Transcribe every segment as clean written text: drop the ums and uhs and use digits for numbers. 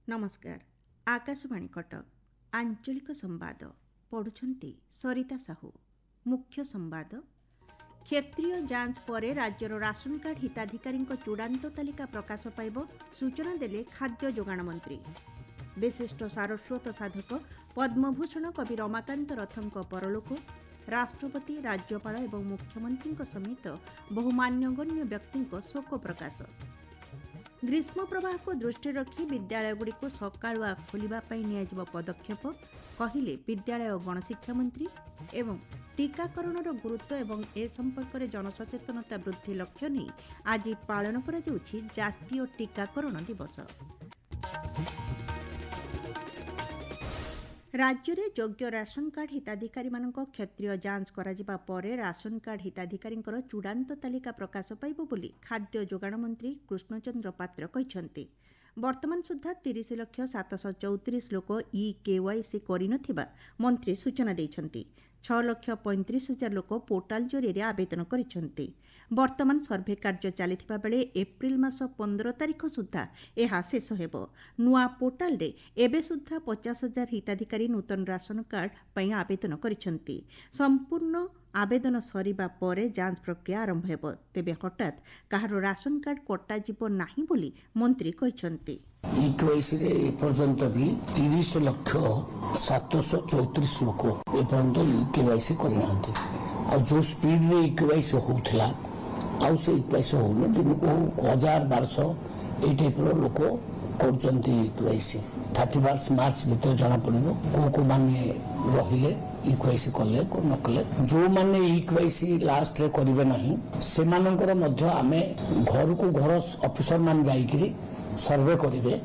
नमस्कार। आकाशवाणी कटक आंचलिक संवाद पढ़ुछंती सरिता साहू। मुख्य संवाद क्षेत्रीय जांच पर राज्यर राशन कार्ड हिताधिकारी चूड़ांत तालिका प्रकाश पाइब सूचना देले खाद्य जोगाण मंत्री। विशिष्ट सारस्वत साधक पद्मभूषण कवि रमाकांत रथଙ୍କ परलोक राष्ट्रपति राज्यपाल एवं मुख्यमंत्री समेत बहु मान्यगण्य व्यक्ति शोक प्रकाश। ग्रीष्म प्रवाह को दृष्टि रखी विद्यालयगुड़िक सकाळुआ खोलिबापई नियाजिब पदक्षेप कहिले विद्यालय गणशिक्षा मंत्री। एवं टीकाकरणर गुरुत्व एवं ए संपर्क में जनसचेतनता वृद्धि लक्ष्य नहीं आज पालन करा जाउछि जातीय टीकाकरण दिवस। राज्य में योग्य राशन कार्ड हिताधिकारी क्षेत्रीय जांच करा परे राशन कार्ड हिताधिकारी चूड़ांत तालिका प्रकाश पाइब बोली खाद्य जोगाण मंत्री कृष्णचंद्र पात्र कहिसंति। वर्तमान सुधा 30,734 लोक ई-केवाईसी करिनथिबा मंत्री सूचना दैछंती। 6,35,000 लोक पोर्टाल जरिए आवेदन करिसंति। वर्तमान सर्भे कार्य चलिथिबा बेले एप्रिल मास 15 तारिख सुधा यह शेष हेबो। नुआ पोर्टाल रे एबे सुधा 50,000 हिताधिकारी नूतन राशन कार्ड पई आवेदन करिसंति। संपूर्ण आवेदन सरिबा परे जांच प्रक्रिया आरंभ हेबो। तेबे हठात काहार राशन कार्ड कटा जिवो नाही बोली मंत्री कहिसंति। ई-केवाईसी रे एपर्यंत भी 30,734 लोक एपर्यंत ई-केवाईसी करनांती। आ जो स्पीड रे ई-केवाईसी होउथला आ से ई-केवाईसी होने दिन को 1,000-1,200 ए टाइप रो लोक करचंती ई-केवाईसी। 31 मार्च भीतर जाना पड़िबो को माने रहिले ई-केवाईसी कले को न कले। जो माने ई-केवाईसी लास्ट रे करिवे नाही से मानकर मध्य आमे घर को घर ऑफिसर मान जाईकरी सर्वे करिवे।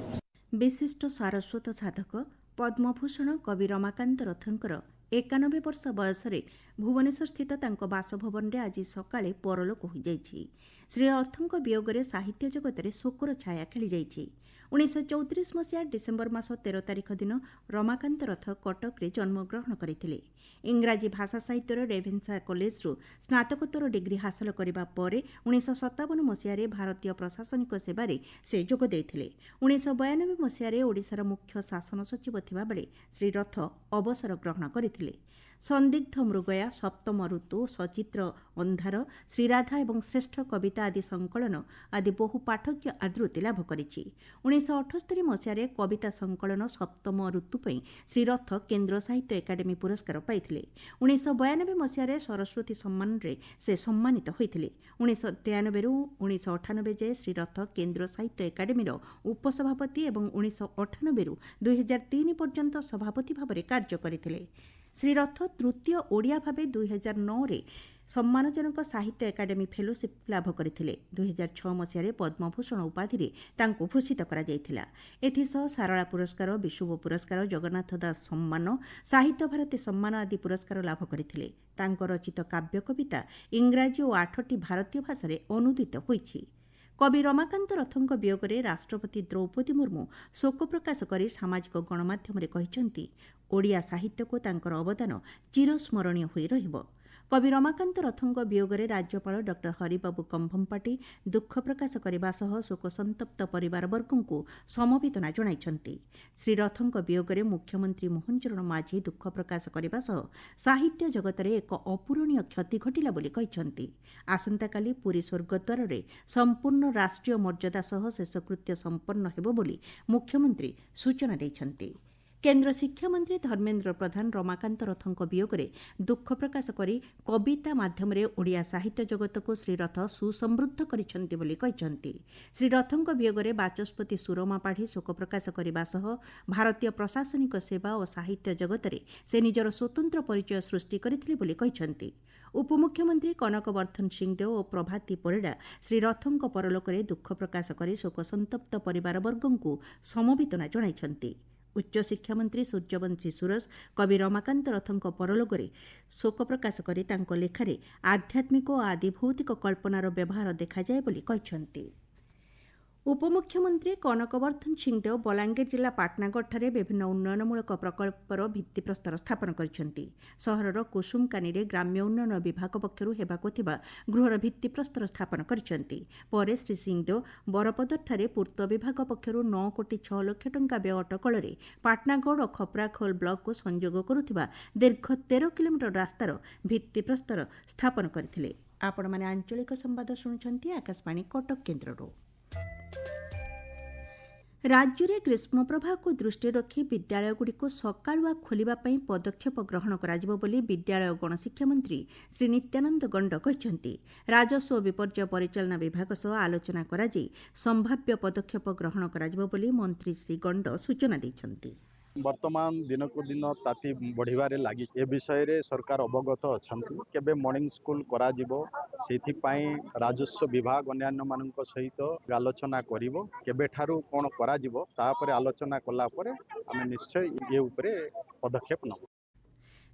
विशिष्ट सारस्वत साधक पद्मभूषण कवि रमाकांत रथଙ୍କର 91 वर्ष बयसरे भुवनेश्वर स्थित तांको बासभवन रे आज सकाळे परलोक होई जाईछि। श्री रथଙ୍କ वियोगरे साहित्य जगतरे शोकर छाया खेली जाईछि। 1934 मसीहा डिसेम्बर मास 13 तारिख दिन रमाकांत रथ कटक रे जन्मग्रहण करथिले। इंग्राजी भाषा साहित्यर रेभेन्सा कॉलेज रु स्नातकोत्तर डिग्री हासिल करिबा परे 1957 मसीहा रे भारतीय प्रशासनिक सेवारे से जोग देथिले। 1992 मसीहा रे ओडिशार मुख्य शासन सचिव थिबा बेले श्री रथ अवसर ग्रहण करथिले। संदिग्ध मृगया, सप्तम ऋतु, सचित्र अंधार, श्रीराधा एवं श्रेष्ठ कविता आदि संकलन आदि बहु पाठक्य आदृति लाभ करिछि। 1978 मसीहा रे कविता संकलन सप्तम ऋतु पई श्री रथ केन्द्र साहित्य एकाडेमी पुरस्कार पाइथिले। 1992 मसीहा रे सरस्वती सम्मान रे से सम्मानित होइथिले। 1993 रु 1998 जे श्री रथ केन्द्र साहित्य एकाडेमी रो उपसभापति एवं 1998 रु 2003 पर्यंत सभापति भाबरे कार्य करिथिले। श्री रथ तृतीय ओडिया भावे 2009 रे सम्मानजनक साहित्य एकाडेमी फेलोशिप लाभ करथिले। 2006 मसीहा पद्मभूषण उपाधि रे तांको भूषित करा जायथिला। एथिसह सारला पुरस्कार, विशुभ पुरस्कार, जगन्नाथ दास सम्मान, साहित्य भारती सम्मान आदि पुरस्कार लाभ करथिले। तांको रचित काव्य कविता इंग्राजी और 8टी भारतीय भाषा रे अनुदित होईछि। कवि रमाकांत रथଙ୍କ वियोगरे राष्ट्रपति द्रौपदी मुर्मू शोक प्रकाश करी सामाजिक गणमाध्यम कहिसंति ओडिया साहित्य को तांकर अवदान चिरस्मरणीय होई रहिबो। कवि रमाकांत रथଙ୍କ वियोगरे राज्यपाल डॉ हरिबाबू कंभमपाटी दुख प्रकाश करने सह शोक संतप्त परिवारवर्गଙ୍କୁ समवेदना जणाइछंती। श्री रथଙ୍କ वियोगरे मुख्यमंत्री मोहन चरण माझी दुख प्रकाश करने सह साहित्य जगतरे एक अपूरणीय क्षति घटिला बोली कहिसंती। आसंताकाली पुरी स्वर्गद्वार रे संपूर्ण राष्ट्रीय मर्यादा सह शेषकृत्य संपन्न हेबो बोली मुख्यमंत्री सूचना दैछंती। केन्द्र शिक्षा मंत्री धर्मेन्द्र प्रधान रमाकांत रथଙ୍କ वियोगरे दुख प्रकाश करी कविता माध्यम ओडिया साहित्य जगत को श्री रथ सुसमृद्ध करिसंति बोली कहिसंति। श्री रथଙ୍କ वियोगरे बाचस्पति सुरमा पाढ़ी शोक प्रकाश करने सह भारतीय प्रशासनिक सेवा और साहित्य जगतरे से निजर स्वतंत्र परिचय सृष्टि करथिले बोली कहिसंति। उपमुख्यमंत्री कनकवर्धन सिंहदेव और प्रभाती परिड़ा श्री रथଙ୍କ परलोकरे दुख प्रकाश करी शोक संतप्त परिवारवर्गଙ୍କୁ समवेदना जणाइछंती। उच्च शिक्षा मंत्री सूर्यवंशी सुरस कवि रमाकांत रथଙ୍କ परलोकरे शोक प्रकाश करी तांको लेखारे आध्यात्मिक और आदिभौतिक कल्पनार व्यवहार देखा जाए बोली कहिसंती। ଉପମୁଖ୍ୟମନ୍ତ୍ରୀ କନକବର୍ଦ୍ଧନ ସିଂହଦେଓ ବଲାଙ୍ଗୀର ଜିଲ୍ଲା ପାଟନାଗଡ଼ଠାରେ ବିଭିନ୍ନ ଉନ୍ନୟନମୂଳକ ପ୍ରକଳ୍ପର ଭିତ୍ତିପ୍ରସ୍ତର ସ୍ଥାପନ କରିଛନ୍ତି। ସହରର କୁସୁମକାନୀରେ ଗ୍ରାମ୍ୟ ଉନ୍ନୟନ ବିଭାଗ ପକ୍ଷରୁ ହେବାକୁ ଥିବା ଗୃହର ଭିତ୍ତିପ୍ରସ୍ତର ସ୍ଥାପନ କରିଛନ୍ତି। ପରେ ଶ୍ରୀ ସିଂହଦେଓ ବରପଦରଠାରେ ପୂର୍ତ୍ତ ବିଭାଗ ପକ୍ଷରୁ 9 କୋଟି 6 ଲକ୍ଷ ଟଙ୍କା ବ୍ୟୟ ଅଟକଳରେ ପାଟନାଗଡ଼ ଓ ଖପ୍ରାଖୋଲ ବ୍ଲକକୁ ସଂଯୋଗ କରୁଥିବା ଦୀର୍ଘ 13 କିଲୋମିଟର ରାସ୍ତାର ଭିତ୍ତିପ୍ରସ୍ତର ସ୍ଥାପନ କରିଥିଲେ। ଆପଣମାନେ ଆଞ୍ଚଳିକ ସମ୍ବାଦ ଶୁଣୁଛନ୍ତି ଆକାଶବାଣୀ କଟକ କେନ୍ଦ୍ରରୁ। ରାଜ୍ୟରେ ଗ୍ରୀଷ୍ମ ପ୍ରବାହକୁ ଦୃଷ୍ଟିରେ ରଖି ବିଦ୍ୟାଳୟଗୁଡ଼ିକୁ ସକାଳୁଆ ଖୋଲିବା ପାଇଁ ପଦକ୍ଷେପ ଗ୍ରହଣ କରାଯିବ ବୋଲି ବିଦ୍ୟାଳୟ ଗଣଶିକ୍ଷା ମନ୍ତ୍ରୀ ଶ୍ରୀ ନିତ୍ୟାନନ୍ଦ ଗଣ୍ଡ କହିଛନ୍ତି। ରାଜସ୍ୱ ଓ ବିପର୍ଯ୍ୟୟ ପରିଚାଳନା ବିଭାଗ ସହ ଆଲୋଚନା କରାଯାଇ ସମ୍ଭାବ୍ୟ ପଦକ୍ଷେପ ଗ୍ରହଣ କରାଯିବ ବୋଲି ମନ୍ତ୍ରୀ ଶ୍ରୀ ଗଣ୍ଡ ସୂଚନା ଦେଇଛନ୍ତି। ବର୍ତ୍ତମାନ ଦିନକୁ ଦିନ ତାତି ବଢ଼ିବାରେ ଲାଗି ଏ ବିଷୟରେ ସରକାର ଅବଗତ ଅଛନ୍ତି। କେବେ ମର୍ଣ୍ଣିଂ ସ୍କୁଲ କରାଯିବ ସେଥିପାଇଁ ରାଜସ୍ୱ ବିଭାଗ ଅନ୍ୟାନ୍ୟମାନଙ୍କ ସହିତ ଆଲୋଚନା କରିବ। କେବେଠାରୁ କ'ଣ କରାଯିବ ତାପରେ ଆଲୋଚନା କଲା ପରେ ଆମେ ନିଶ୍ଚୟ ଏ ଉପରେ ପଦକ୍ଷେପ ନେବୁ।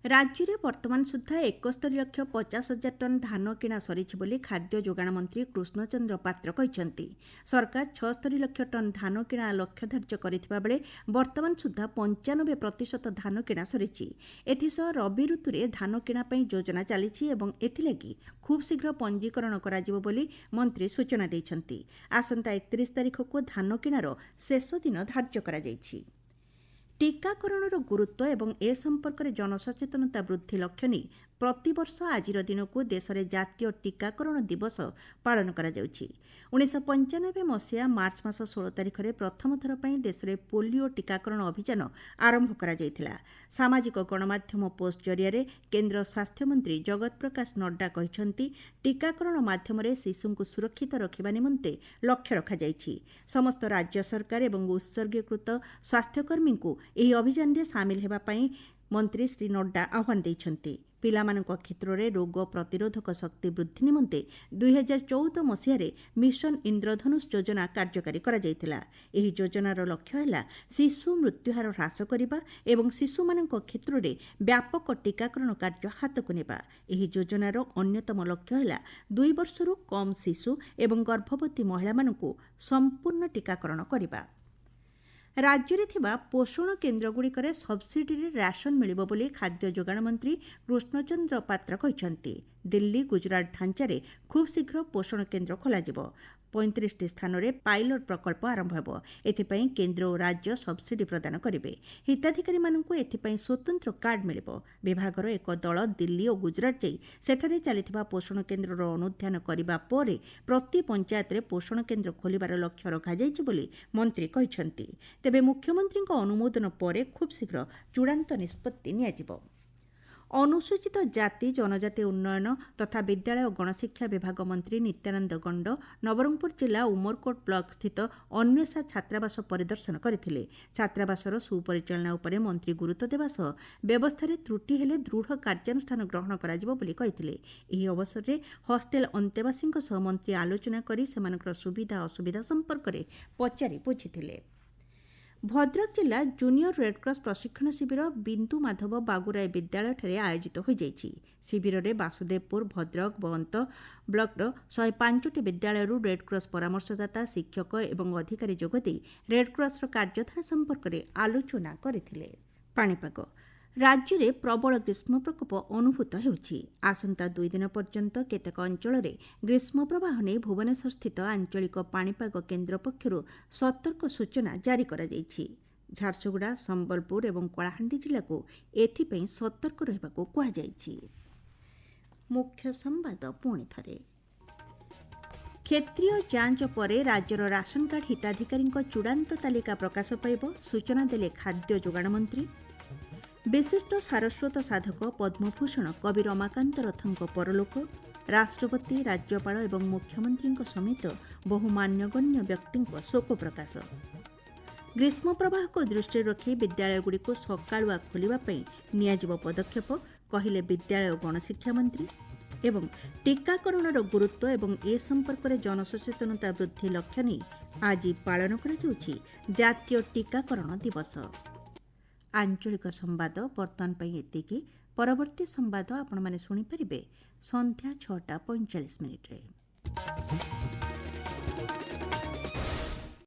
ରାଜ୍ୟରେ ବର୍ତ୍ତମାନ ସୁଦ୍ଧା 71,50,000 ଟନ୍ ଧାନ କିଣା ସରିଛି ବୋଲି ଖାଦ୍ୟ ଯୋଗାଣ ମନ୍ତ୍ରୀ କୃଷ୍ଣଚନ୍ଦ୍ର ପାତ୍ର କହିଛନ୍ତି। ସରକାର 76 ଲକ୍ଷ ଟନ୍ ଧାନ କିଣା ଲକ୍ଷ୍ୟ ଧାର୍ଯ୍ୟ କରିଥିବା ବେଳେ ବର୍ତ୍ତମାନ ସୁଦ୍ଧା 95% ଧାନ କିଣା ସରିଛି। ଏଥିସହ ରବି ଋତୁରେ ଧାନ କିଣା ପାଇଁ ଯୋଜନା ଚାଲିଛି ଏବଂ ଏଥିଲାଗି ଖୁବ୍ ଶୀଘ୍ର ପଞ୍ଜୀକରଣ କରାଯିବ ବୋଲି ମନ୍ତ୍ରୀ ସୂଚନା ଦେଇଛନ୍ତି। ଆସନ୍ତା 31 ତାରିଖକୁ ଧାନ କିଣାର ଶେଷ ଦିନ ଧାର୍ଯ୍ୟ କରାଯାଇଛି। ଟିକାକରଣର ଗୁରୁତ୍ୱ ଏବଂ ଏ ସମ୍ପର୍କରେ ଜନସଚେତନତା ବୃଦ୍ଧି ଲକ୍ଷ୍ୟ ନେଇ ପ୍ରତିବର୍ଷ ଆଜିର ଦିନକୁ ଦେଶରେ ଜାତୀୟ ଟିକାକରଣ ଦିବସ ପାଳନ କରାଯାଉଛି। 1995 ମସିହା ମାର୍ଚ୍ଚ ମାସ 16 ତାରିଖରେ ପ୍ରଥମ ଥର ପାଇଁ ଦେଶରେ ପୋଲିଓ ଟିକାକରଣ ଅଭିଯାନ ଆରମ୍ଭ କରାଯାଇଥିଲା। ସାମାଜିକ ଗଣମାଧ୍ୟମ ପୋଷ୍ଟ ଜରିଆରେ କେନ୍ଦ୍ର ସ୍ୱାସ୍ଥ୍ୟମନ୍ତ୍ରୀ ଜଗତ ପ୍ରକାଶ ନଡ୍ଡା କହିଛନ୍ତି, ଟିକାକରଣ ମାଧ୍ୟମରେ ଶିଶୁଙ୍କୁ ସୁରକ୍ଷିତ ରଖିବା ନିମନ୍ତେ ଲକ୍ଷ୍ୟ ରଖାଯାଇଛି। ସମସ୍ତ ରାଜ୍ୟ ସରକାର ଏବଂ ଉତ୍ସର୍ଗୀକୃତ ସ୍ୱାସ୍ଥ୍ୟକର୍ମୀଙ୍କୁ ଏହି ଅଭିଯାନରେ ସାମିଲ ହେବା ପାଇଁ ମନ୍ତ୍ରୀ ଶ୍ରୀ ନଡ୍ଡା ଆହ୍ୱାନ ଦେଇଛନ୍ତି। ପିଲାମାନଙ୍କ କ୍ଷେତ୍ରରେ ରୋଗ ପ୍ରତିରୋଧକ ଶକ୍ତି ବୃଦ୍ଧି ନିମନ୍ତେ 2014 ମସିହାରେ ମିଶନ ଇନ୍ଦ୍ରଧନୁଷ ଯୋଜନା କାର୍ଯ୍ୟକାରୀ କରାଯାଇଥିଲା। ଏହି ଯୋଜନାର ଲକ୍ଷ୍ୟ ହେଲା ଶିଶୁ ମୃତ୍ୟୁହାର ହ୍ରାସ କରିବା ଏବଂ ଶିଶୁମାନଙ୍କ କ୍ଷେତ୍ରରେ ବ୍ୟାପକ ଟିକାକରଣ କାର୍ଯ୍ୟ ହାତକୁ ନେବା। ଏହି ଯୋଜନାର ଅନ୍ୟତମ ଲକ୍ଷ୍ୟ ହେଲା 2 ବର୍ଷରୁ କମ୍ ଶିଶୁ ଏବଂ ଗର୍ଭବତୀ ମହିଳାମାନଙ୍କୁ ସମ୍ପୂର୍ଣ୍ଣ ଟିକାକରଣ କରିବା। ରାଜ୍ୟରେ ଥିବା ପୋଷଣ କେନ୍ଦ୍ରଗୁଡ଼ିକରେ ସବ୍ସିଡିରେ ରାସନ ମିଳିବ ବୋଲି ଖାଦ୍ୟ ଯୋଗାଣ ମନ୍ତ୍ରୀ କୃଷ୍ଣଚନ୍ଦ୍ର ପାତ୍ର କହିଛନ୍ତି। ଦିଲ୍ଲୀ, ଗୁଜରାଟ ଢାଞ୍ଚାରେ ଖୁବ୍ ଶୀଘ୍ର ପୋଷଣ କେନ୍ଦ୍ର ଖୋଲାଯିବ। 35ଟି ସ୍ଥାନରେ ପାଇଲଟ ପ୍ରକଳ୍ପ ଆରମ୍ଭ ହେବ। ଏଥିପାଇଁ କେନ୍ଦ୍ର ଓ ରାଜ୍ୟ ସବ୍ସିଡି ପ୍ରଦାନ କରିବେ। ହିତାଧିକାରୀମାନଙ୍କୁ ଏଥିପାଇଁ ସ୍ୱତନ୍ତ୍ର କାର୍ଡ ମିଳିବ। ବିଭାଗର ଏକ ଦଳ ଦିଲ୍ଲୀ ଓ ଗୁଜରାଟ ଯାଇ ସେଠାରେ ଚାଲିଥିବା ପୋଷଣ କେନ୍ଦ୍ରର ଅନୁଧ୍ୟାନ କରିବା ପରେ ପ୍ରତି ପଞ୍ଚାୟତରେ ପୋଷଣ କେନ୍ଦ୍ର ଖୋଲିବାର ଲକ୍ଷ୍ୟ ରଖାଯାଇଛି ବୋଲି ମନ୍ତ୍ରୀ କହିଛନ୍ତି। ତେବେ ମୁଖ୍ୟମନ୍ତ୍ରୀଙ୍କ ଅନୁମୋଦନ ପରେ ଖୁବ୍ ଶୀଘ୍ର ଚୂଡ଼ାନ୍ତ ନିଷ୍ପତ୍ତି ନିଆଯିବ। ଅନୁସୂଚିତ ଜାତି ଜନଜାତି ଉନ୍ନୟନ ତଥା ବିଦ୍ୟାଳୟ ଓ ଗଣଶିକ୍ଷା ବିଭାଗ ମନ୍ତ୍ରୀ ନିତ୍ୟାନନ୍ଦ ଗଣ୍ଡ ନବରଙ୍ଗପୁର ଜିଲ୍ଲା ଉମରକୋଟ ବ୍ଲକ ସ୍ଥିତ ଅନ୍ୱେଷା ଛାତ୍ରାବାସ ପରିଦର୍ଶନ କରିଥିଲେ। ଛାତ୍ରାବାସର ସୁପରିଚାଳନା ଉପରେ ମନ୍ତ୍ରୀ ଗୁରୁତ୍ୱ ଦେବା ସହ ବ୍ୟବସ୍ଥାରେ ତ୍ରୁଟି ହେଲେ ଦୃଢ଼ କାର୍ଯ୍ୟାନୁଷ୍ଠାନ ଗ୍ରହଣ କରାଯିବ ବୋଲି କହିଥିଲେ। ଏହି ଅବସରରେ ହଷ୍ଟେଲ ଅନ୍ତେବାସୀଙ୍କ ସହ ମନ୍ତ୍ରୀ ଆଲୋଚନା କରି ସେମାନଙ୍କର ସୁବିଧା ଅସୁବିଧା ସମ୍ପର୍କରେ ପଚାରି ବୁଝିଥିଲେ। ଭଦ୍ରକ ଜିଲ୍ଲା ଜୁନିୟର ରେଡ୍କ୍ରସ ପ୍ରଶିକ୍ଷଣ ଶିବିର ବିନ୍ଦୁ ମାଧବ ବାଗୁରାଇ ବିଦ୍ୟାଳୟଠାରେ ଆୟୋଜିତ ହୋଇଯାଇଛି। ଶିବିରରେ ବାସୁଦେବପୁର, ଭଦ୍ରକ, ବନ୍ତ ବ୍ଲକର 105ଟି ବିଦ୍ୟାଳୟରୁ ରେଡ୍କ୍ରସ ପରାମର୍ଶଦାତା, ଶିକ୍ଷକ ଏବଂ ଅଧିକାରୀ ଯୋଗଦେଇ ରେଡ୍କ୍ରସର କାର୍ଯ୍ୟଧାରା ସମ୍ପର୍କରେ ଆଲୋଚନା କରିଥିଲେ। ପାଣିପାଗ ରାଜ୍ୟରେ ପ୍ରବଳ ଗ୍ରୀଷ୍ମ ପ୍ରକୋପ ଅନୁଭୂତ ହେଉଛି। ଆସନ୍ତା 2 ଦିନ ପର୍ଯ୍ୟନ୍ତ କେତେକ ଅଞ୍ଚଳରେ ଗ୍ରୀଷ୍ମ ପ୍ରବାହ ନେଇ ଭୁବନେଶ୍ୱରସ୍ଥିତ ଆଞ୍ଚଳିକ ପାଣିପାଗ କେନ୍ଦ୍ର ପକ୍ଷରୁ ସତର୍କ ସୂଚନା ଜାରି କରାଯାଇଛି। ଝାରସୁଗୁଡ଼ା, ସମ୍ବଲପୁର ଏବଂ କଳାହାଣ୍ଡି ଜିଲ୍ଲାକୁ ଏଥିପାଇଁ ସତର୍କ ରହିବାକୁ କୁହାଯାଇଛି। ମୁଖ୍ୟ ସମ୍ବାଦ ପୁଣି ଥରେ। କ୍ଷେତ୍ରୀୟ ଯାଞ୍ଚ ପରେ ରାଜ୍ୟର ରାସନ କାର୍ଡ ହିତାଧିକାରୀଙ୍କ ଚୂଡ଼ାନ୍ତ ତାଲିକା ପ୍ରକାଶ ପାଇବ, ସୂଚନା ଦେଲେ ଖାଦ୍ୟ ଯୋଗାଣ ମନ୍ତ୍ରୀ। ବିଶିଷ୍ଟ ସାରସ୍ୱତ ସାଧକ ପଦ୍ମଭୂଷଣ କବି ରମାକାନ୍ତ ରଥଙ୍କ ପରଲୋକ। ରାଷ୍ଟ୍ରପତି, ରାଜ୍ୟପାଳ ଏବଂ ମୁଖ୍ୟମନ୍ତ୍ରୀଙ୍କ ସମେତ ବହୁ ମାନ୍ୟଗଣ୍ୟ ବ୍ୟକ୍ତିଙ୍କ ଶୋକ ପ୍ରକାଶ। ଗ୍ରୀଷ୍ମ ପ୍ରବାହକୁ ଦୃଷ୍ଟିରେ ରଖି ବିଦ୍ୟାଳୟଗୁଡ଼ିକୁ ସକାଳୁଆ ଖୋଲିବା ପାଇଁ ନିଆଯିବ ପଦକ୍ଷେପ, କହିଲେ ବିଦ୍ୟାଳୟ ଓ ଗଣଶିକ୍ଷା ମନ୍ତ୍ରୀ। ଏବଂ ଟିକାକରଣର ଗୁରୁତ୍ୱ ଏବଂ ଏ ସମ୍ପର୍କରେ ଜନସଚେତନତା ବୃଦ୍ଧି ଲକ୍ଷ୍ୟ ନେଇ ଆଜି ପାଳନ କରାଯାଉଛି ଜାତୀୟ ଟିକାକରଣ ଦିବସ। ଆଞ୍ଚଳିକ ସମ୍ବାଦ ବର୍ତ୍ତମାନ ପାଇଁ ଏତିକି। ପରବର୍ତ୍ତୀ ସମ୍ବାଦ ଆପଣମାନେ ଶୁଣିପାରିବେ ସନ୍ଧ୍ୟା 6:45 ମିନିଟ୍ରେ।